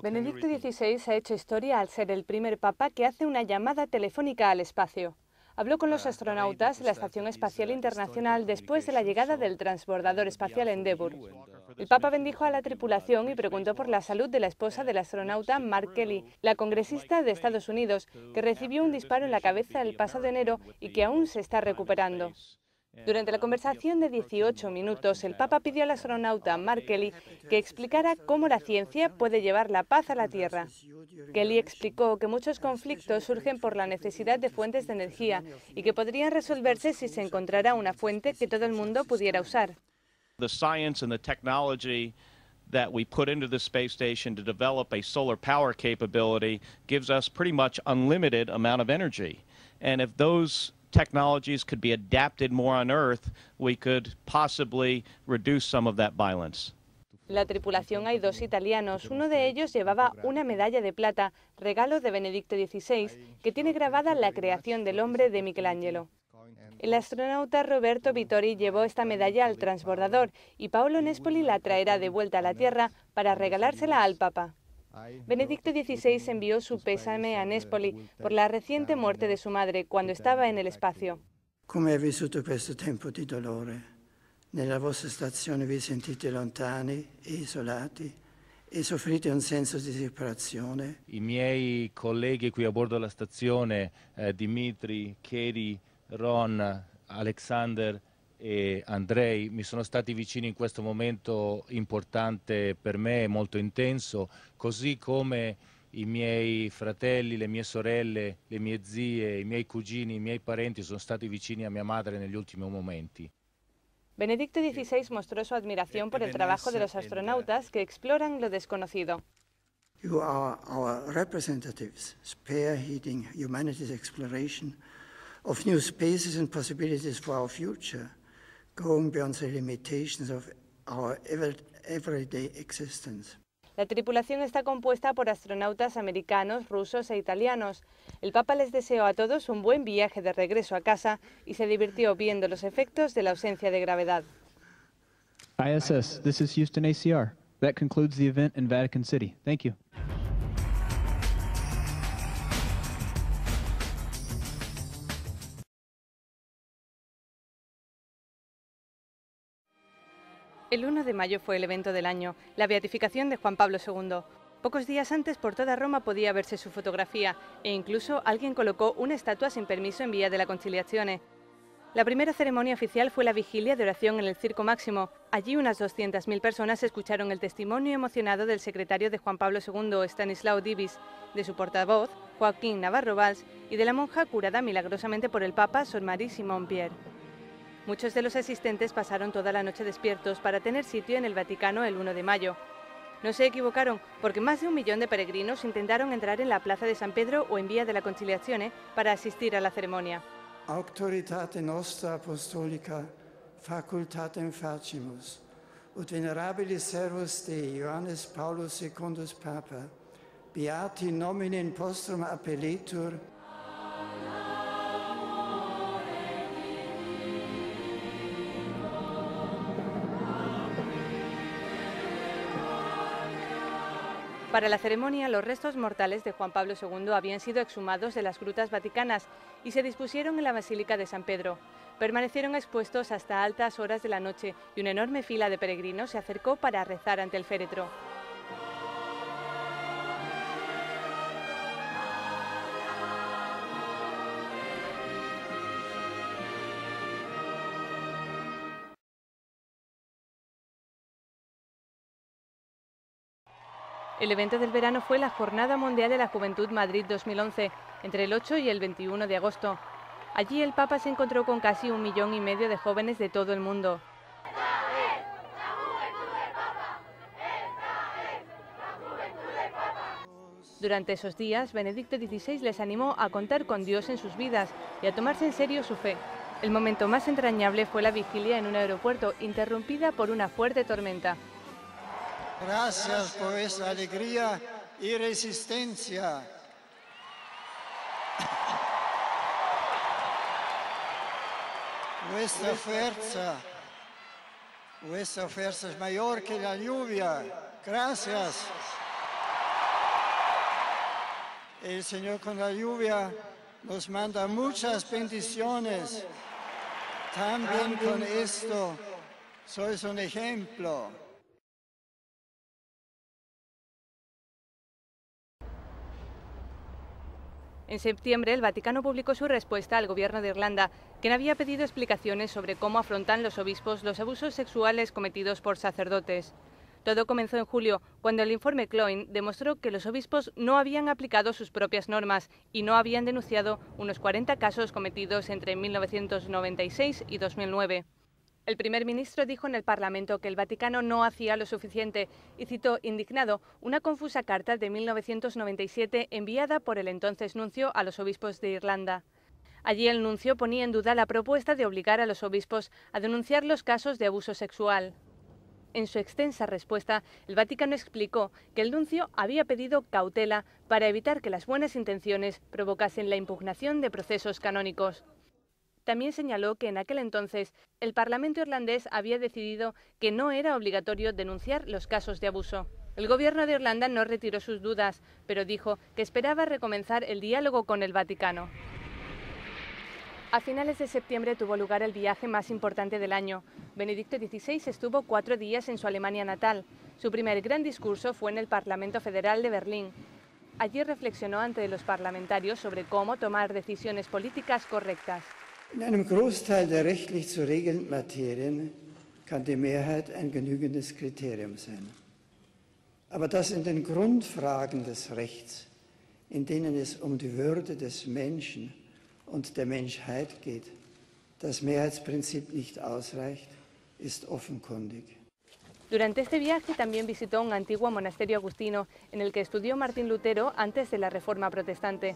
Benedicto XVI ha hecho historia al ser el primer papa que hace una llamada telefónica al espacio. Habló con los astronautas en la Estación Espacial Internacional después de la llegada del transbordador espacial Endeavour. El Papa bendijo a la tripulación y preguntó por la salud de la esposa del astronauta Mark Kelly, la congresista de Estados Unidos, que recibió un disparo en la cabeza el pasado enero y que aún se está recuperando. Durante la conversación de 18 minutos, el Papa pidió al astronauta Mark Kelly que explicara cómo la ciencia puede llevar la paz a la Tierra. Kelly explicó que muchos conflictos surgen por la necesidad de fuentes de energía y que podrían resolverse si se encontrara una fuente que todo el mundo pudiera usar. The science and the technology that we put into the space station to develop a solar power capability gives us pretty much unlimited amount of energy. And if those technologies could be adapted more on Earth, we could possibly reduce some of that violence. En la tripulación hay 2 italianos. Uno de ellos llevaba una medalla de plata, regalo de Benedicto XVI, que tiene grabada la creación del hombre de Michelangelo. El astronauta Roberto Vittori llevó esta medalla al transbordador y Paolo Nespoli la traerá de vuelta a la Tierra para regalársela al Papa. Benedicto XVI envió su pésame a Nespoli por la reciente muerte de su madre cuando estaba en el espacio. Come hai vissuto questo tempo di dolore? Nella vostra stazione vi sentite lontani e isolati e soffrite un senso di separazione? I miei colleghi qui a bordo della stazione, Dimitri, Katie, Ron, Alexander e Andrei, mi sono stati vicini in questo momento importante per me, molto intenso, così come i miei fratelli, le mie sorelle, le mie zie, i miei cugini, i miei parenti sono stati vicini a mia madre negli ultimi momenti. Benedicto XVI mostró su admiración por el trabajo de los astronautas que exploran lo desconocido. You are our representatives, spearheading humanity's exploration of new spaces and possibilities for our future, going beyond the limitations of our everyday existence. La tripulación está compuesta por astronautas americanos, rusos e italianos. El Papa les deseó a todos un buen viaje de regreso a casa y se divirtió viendo los efectos de la ausencia de gravedad. ISS, this is Houston ACR. That concludes the event in Vatican City. Thank you. El 1 de mayo fue el evento del año, la beatificación de Juan Pablo II. Pocos días antes, por toda Roma podía verse su fotografía e incluso alguien colocó una estatua sin permiso en Vía de la Conciliazione. La primera ceremonia oficial fue la vigilia de oración en el Circo Máximo. Allí unas 200.000 personas escucharon el testimonio emocionado del secretario de Juan Pablo II, Stanislao Divis, de su portavoz, Joaquín Navarro Valls, y de la monja curada milagrosamente por el Papa, Sor Marie Simon Pierre. Muchos de los asistentes pasaron toda la noche despiertos para tener sitio en el Vaticano el 1 de mayo. No se equivocaron, porque más de 1 millón de peregrinos intentaron entrar en la Plaza de San Pedro o en Vía de la Conciliazione para asistir a la ceremonia. Auctoritate nostra apostolica, facultatem facimus, ut venerabilis servus Dei, Johannes Paulus II Papa, beati nomine postrum appelletur. Para la ceremonia, los restos mortales de Juan Pablo II habían sido exhumados de las grutas vaticanas y se dispusieron en la Basílica de San Pedro. Permanecieron expuestos hasta altas horas de la noche y una enorme fila de peregrinos se acercó para rezar ante el féretro. El evento del verano fue la Jornada Mundial de la Juventud Madrid 2011, entre el 8 y el 21 de agosto. Allí el Papa se encontró con casi 1,5 millones de jóvenes de todo el mundo. Durante esos días, Benedicto XVI les animó a contar con Dios en sus vidas y a tomarse en serio su fe. El momento más entrañable fue la vigilia en un aeropuerto, interrumpida por una fuerte tormenta. Gracias por esta alegría y resistencia. Vuestra fuerza, Vuestra fuerza es mayor que la lluvia. Gracias. El Señor con la lluvia nos manda muchas bendiciones. También con esto sois un ejemplo. En septiembre, el Vaticano publicó su respuesta al gobierno de Irlanda, quien había pedido explicaciones sobre cómo afrontan los obispos los abusos sexuales cometidos por sacerdotes. Todo comenzó en julio, cuando el informe Cloyne demostró que los obispos no habían aplicado sus propias normas y no habían denunciado unos 40 casos cometidos entre 1996 y 2009. El primer ministro dijo en el Parlamento que el Vaticano no hacía lo suficiente y citó, indignado, una confusa carta de 1997 enviada por el entonces nuncio a los obispos de Irlanda. Allí el nuncio ponía en duda la propuesta de obligar a los obispos a denunciar los casos de abuso sexual. En su extensa respuesta, el Vaticano explicó que el nuncio había pedido cautela para evitar que las buenas intenciones provocasen la impugnación de procesos canónicos. También señaló que en aquel entonces el Parlamento irlandés había decidido que no era obligatorio denunciar los casos de abuso. El gobierno de Irlanda no retiró sus dudas, pero dijo que esperaba recomenzar el diálogo con el Vaticano. A finales de septiembre tuvo lugar el viaje más importante del año. Benedicto XVI estuvo 4 días en su Alemania natal. Su primer gran discurso fue en el Parlamento Federal de Berlín. Allí reflexionó ante los parlamentarios sobre cómo tomar decisiones políticas correctas. In einem Großteil der rechtlich zu regelnden Materien kann die Mehrheit ein genügendes Kriterium sein. Aber dass in den Grundfragen des Rechts, in denen es um die Würde des Menschen und der Menschheit geht, das Mehrheitsprinzip nicht ausreicht, ist offenkundig. Durante este viaje también visitó un antiguo monasterio agustino en el que estudió Martín Lutero antes de la Reforma protestante.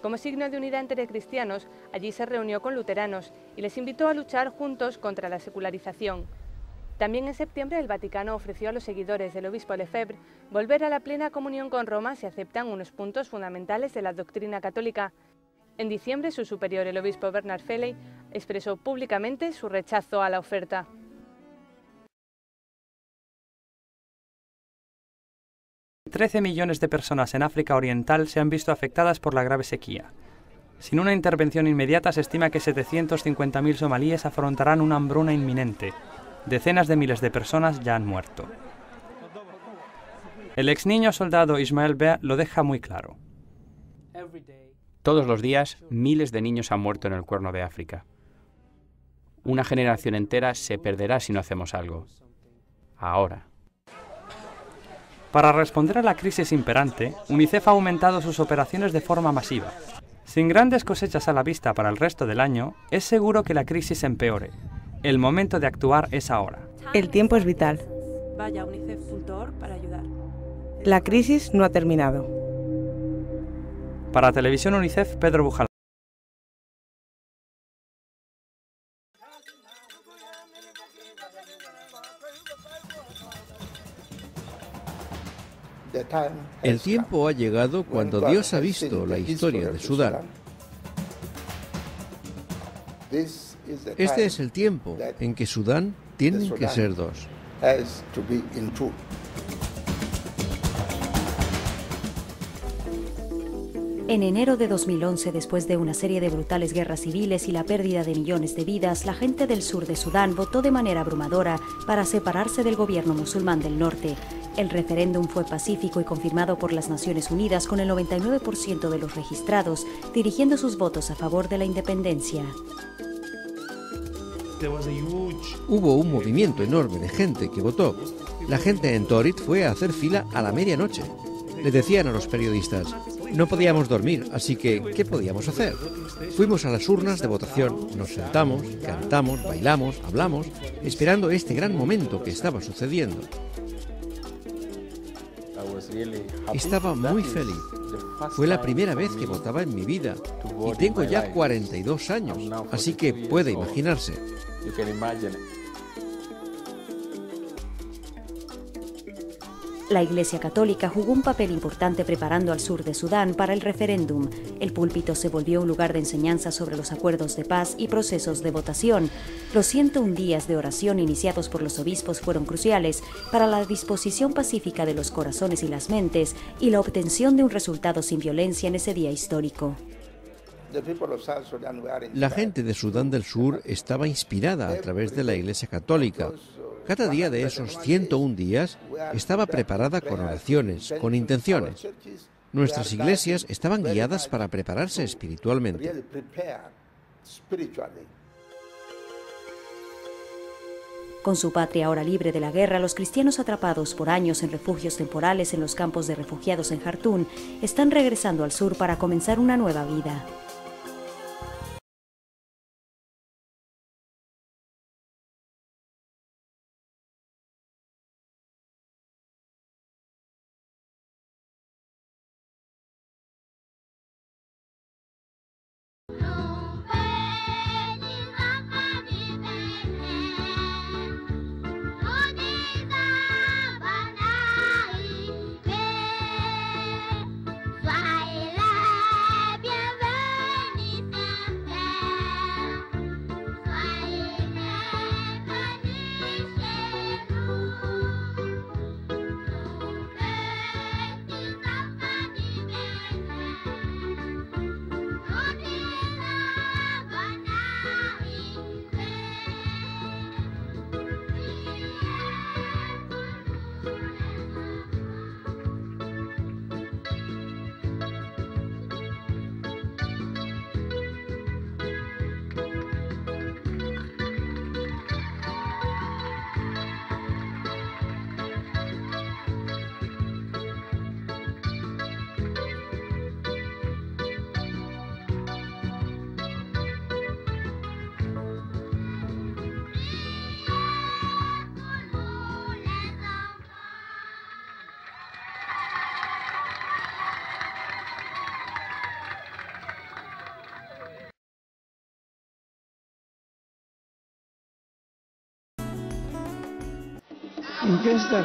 Como signo de unidad entre cristianos, allí se reunió con luteranos y les invitó a luchar juntos contra la secularización. También en septiembre el Vaticano ofreció a los seguidores del obispo Lefebvre volver a la plena comunión con Roma si aceptan unos puntos fundamentales de la doctrina católica. En diciembre, su superior, el obispo Bernard Felley, expresó públicamente su rechazo a la oferta. $13 millones de personas en África Oriental se han visto afectadas por la grave sequía. Sin una intervención inmediata se estima que 750.000 somalíes afrontarán una hambruna inminente. Decenas de miles de personas ya han muerto. El ex niño soldado Ismael Bea lo deja muy claro. Todos los días, miles de niños han muerto en el Cuerno de África. Una generación entera se perderá si no hacemos algo. Ahora. Para responder a la crisis imperante, UNICEF ha aumentado sus operaciones de forma masiva. Sin grandes cosechas a la vista para el resto del año, es seguro que la crisis empeore. El momento de actuar es ahora. El tiempo es vital. Vaya a unicef.org para ayudar. La crisis no ha terminado. Para Televisión UNICEF, Pedro Bujal. El tiempo ha llegado cuando Dios ha visto la historia de Sudán. Este es el tiempo en que Sudán tiene que ser dos. En enero de 2011, después de una serie de brutales guerras civiles y la pérdida de millones de vidas, la gente del sur de Sudán votó de manera abrumadora para separarse del gobierno musulmán del norte. El referéndum fue pacífico y confirmado por las Naciones Unidas con el 99% de los registrados dirigiendo sus votos a favor de la independencia. Hubo un movimiento enorme de gente que votó. La gente en Torit fue a hacer fila a la medianoche. Le decían a los periodistas, no podíamos dormir, así que, ¿qué podíamos hacer? Fuimos a las urnas de votación, nos sentamos, cantamos, bailamos, hablamos, esperando este gran momento que estaba sucediendo. Estaba muy feliz. Fue la primera vez que votaba en mi vida y tengo ya 42 años, así que puede imaginarse. La Iglesia Católica jugó un papel importante preparando al sur de Sudán para el referéndum. El púlpito se volvió un lugar de enseñanza sobre los acuerdos de paz y procesos de votación. Los 101 días de oración iniciados por los obispos fueron cruciales para la disposición pacífica de los corazones y las mentes y la obtención de un resultado sin violencia en ese día histórico. La gente de Sudán del Sur estaba inspirada a través de la Iglesia Católica. Cada día de esos 101 días estaba preparada con oraciones, con intenciones. Nuestras iglesias estaban guiadas para prepararse espiritualmente. Con su patria ahora libre de la guerra, los cristianos atrapados por años en refugios temporales en los campos de refugiados en Jartún están regresando al sur para comenzar una nueva vida. En esta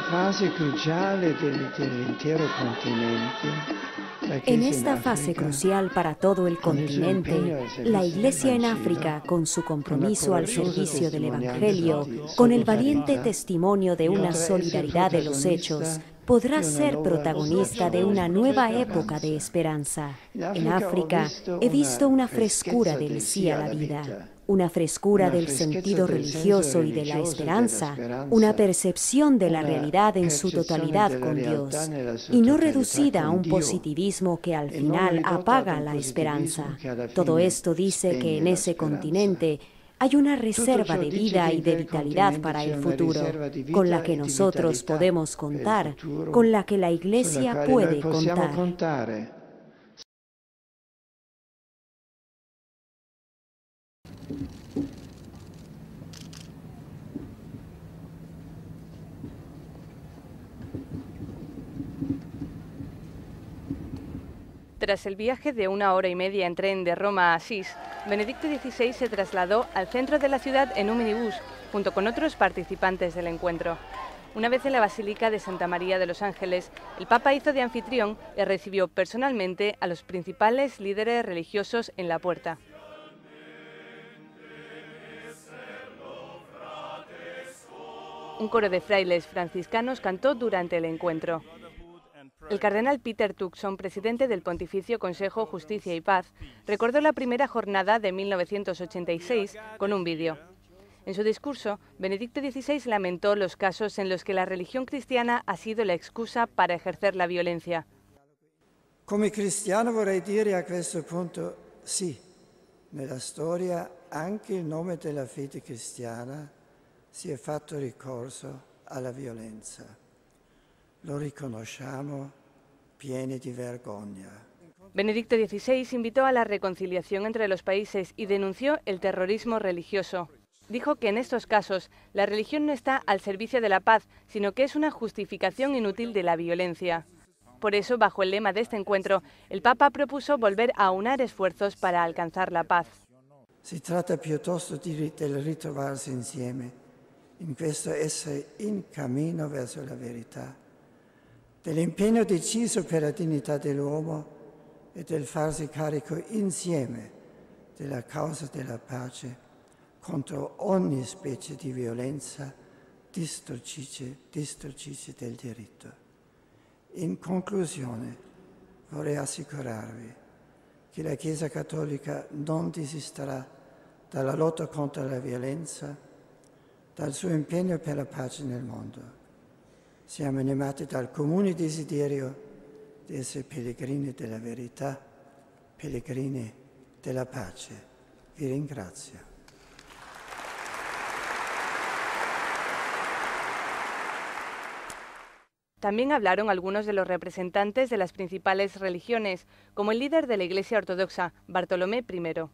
fase crucial para todo el continente, la Iglesia en África, con su compromiso al servicio del Evangelio, con el valiente testimonio de una solidaridad de los hechos, podrá ser protagonista de una nueva época de esperanza. En África he visto una frescura del sí a la vida, una frescura del sentido religioso y de la esperanza, una percepción de la realidad en su totalidad con Dios, y no reducida a un positivismo que al final apaga la esperanza. Todo esto dice que en ese continente hay una reserva de vida y de vitalidad para el futuro, con la que nosotros podemos contar, con la que la Iglesia puede contar. Tras el viaje de 1 hora y media en tren de Roma a Asís, Benedicto XVI se trasladó al centro de la ciudad en un minibús, junto con otros participantes del encuentro. Una vez en la Basílica de Santa María de los Ángeles, el Papa hizo de anfitrión y recibió personalmente a los principales líderes religiosos en la puerta. Un coro de frailes franciscanos cantó durante el encuentro. El cardenal Peter Turkson, presidente del Pontificio Consejo Justicia y Paz, recordó la primera jornada de 1986 con un vídeo. En su discurso, Benedicto XVI lamentó los casos en los que la religión cristiana ha sido la excusa para ejercer la violencia. Come cristiano vorrei dire a questo punto sì, nella storia anche in nome della fede cristiana si è fatto ricorso alla violenza. Lo riconosciamo pieni di vergogna. Benedicto XVI invitó a la reconciliación entre los países y denunció el terrorismo religioso. Dijo que en estos casos la religión no está al servicio de la paz, sino que es una justificación inútil de la violencia. Por eso, bajo el lema de este encuentro, el Papa propuso volver a aunar esfuerzos para alcanzar la paz. Si tratta piuttosto del ritrovarsi insieme, in questo essere in cammino verso la verità, dell'impegno deciso per la dignità dell'uomo e del farsi carico insieme della causa della pace contro ogni specie di violenza distruttrice del diritto. In conclusione, vorrei assicurarvi che la Chiesa Cattolica non desisterà dalla lotta contro la violenza, dal suo impegno per la pace nel mondo. Siamo animati dal comune desiderio di essere pellegrini della verità, pellegrini della pace. Vi ringrazio. También hablaron algunos de los representantes de las principales religiones, como el líder de la Iglesia Ortodoxa, Bartolomé I.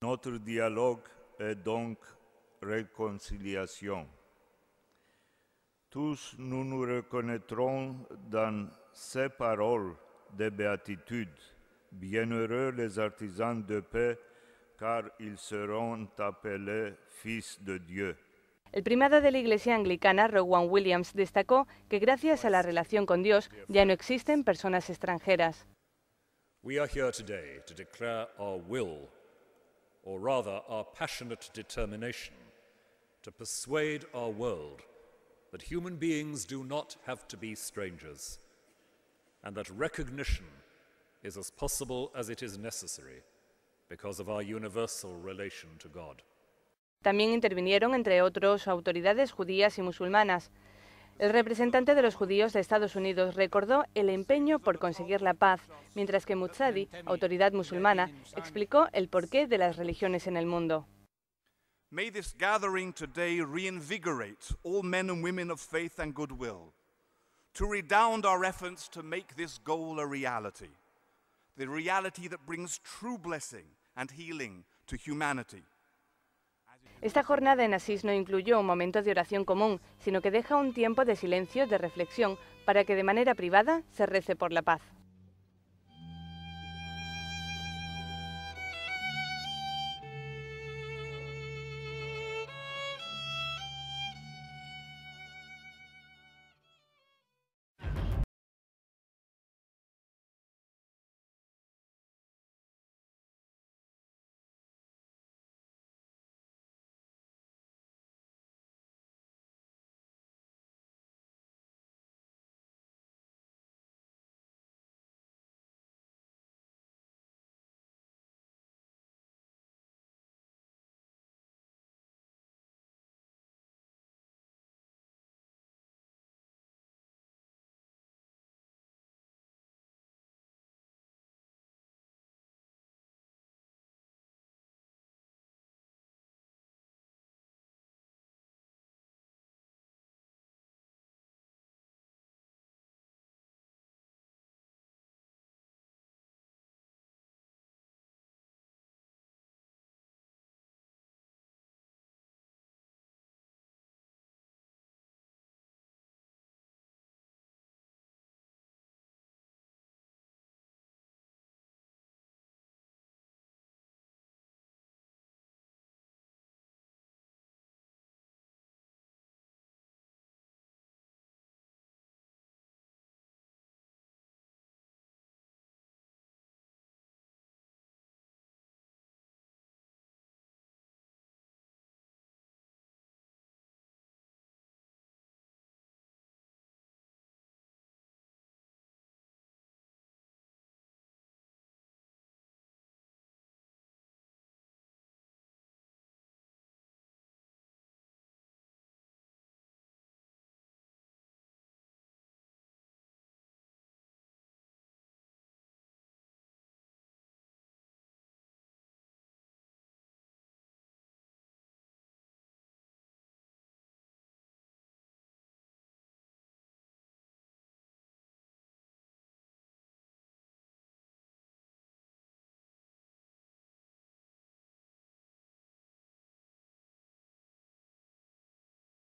Notre dialogue est donc réconciliation. Tous nous nous reconnaîtrons dans ces paroles de béatitude. Bienheureux les artisans de paix, car ils seront appelés fils de Dieu. El primado de la Iglesia Anglicana, Rowan Williams, destacó que gracias a la relación con Dios ya no existen personas extranjeras. We are here today to declare our will, or rather our passionate determination, to persuade our world that human beings do not have to be strangers, and that recognition is as possible as it is necessary because of our universal relation to God. También intervinieron, entre otros, autoridades judías y musulmanas. El representante de los judíos de Estados Unidos recordó el empeño por conseguir la paz, mientras que Mutsadi, autoridad musulmana, explicó el porqué de las religiones en el mundo. May this gathering today reinvigorate all men and women of faith and goodwill, to redound our efforts to make this goal a reality, the reality that brings true blessing and healing to humanity. Esta jornada en Asís no incluyó un momento de oración común, sino que deja un tiempo de silencio, de reflexión, para que de manera privada se rece por la paz.